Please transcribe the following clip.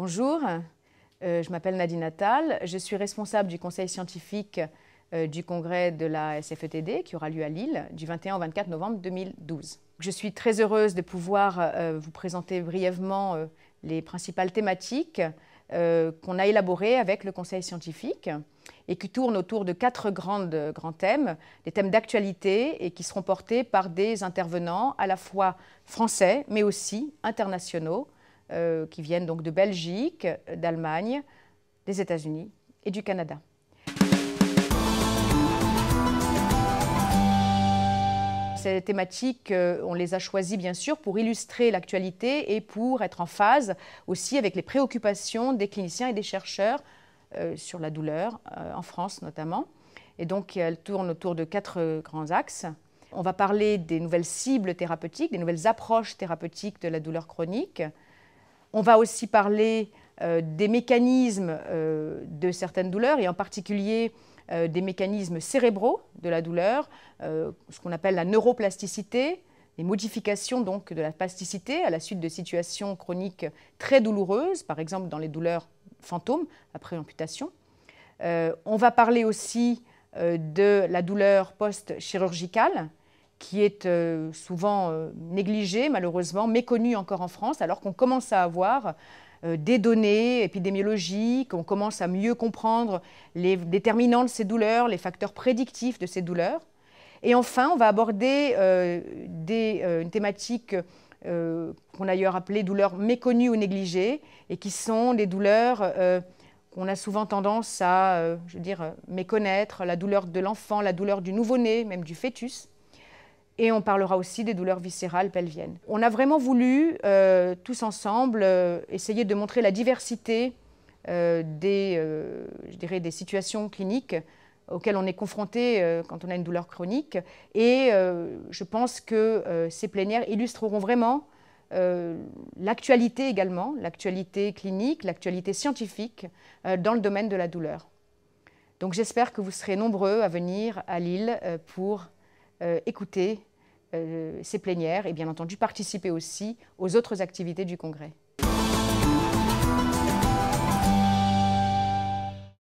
Bonjour, je m'appelle Nadine Attal, je suis responsable du conseil scientifique du congrès de la SFETD qui aura lieu à Lille du 21 au 24 novembre 2012. Je suis très heureuse de pouvoir vous présenter brièvement les principales thématiques qu'on a élaborées avec le conseil scientifique et qui tournent autour de quatre grands thèmes, des thèmes d'actualité et qui seront portés par des intervenants à la fois français mais aussi internationaux qui viennent donc de Belgique, d'Allemagne, des États-Unis et du Canada. Ces thématiques, on les a choisies bien sûr pour illustrer l'actualité et pour être en phase aussi avec les préoccupations des cliniciens et des chercheurs sur la douleur, en France notamment. Et donc elles tournent autour de quatre grands axes. On va parler des nouvelles cibles thérapeutiques, des nouvelles approches thérapeutiques de la douleur chronique. On va aussi parler des mécanismes de certaines douleurs et en particulier des mécanismes cérébraux de la douleur, ce qu'on appelle la neuroplasticité, les modifications donc de la plasticité à la suite de situations chroniques très douloureuses, par exemple dans les douleurs fantômes après amputation. On va parler aussi de la douleur post-chirurgicale, qui est souvent négligée, malheureusement, méconnue encore en France, alors qu'on commence à avoir des données épidémiologiques, on commence à mieux comprendre les déterminants de ces douleurs, les facteurs prédictifs de ces douleurs. Et enfin, on va aborder une thématique qu'on a d'ailleurs appelée douleurs méconnues ou négligées, et qui sont des douleurs qu'on a souvent tendance à méconnaître, la douleur de l'enfant, la douleur du nouveau-né, même du fœtus. Et on parlera aussi des douleurs viscérales pelviennes. On a vraiment voulu, tous ensemble, essayer de montrer la diversité des situations cliniques auxquelles on est confronté quand on a une douleur chronique. Et je pense que ces plénières illustreront vraiment l'actualité également, l'actualité clinique, l'actualité scientifique dans le domaine de la douleur. Donc j'espère que vous serez nombreux à venir à Lille pour écouter ces plénières et bien entendu participer aussi aux autres activités du congrès.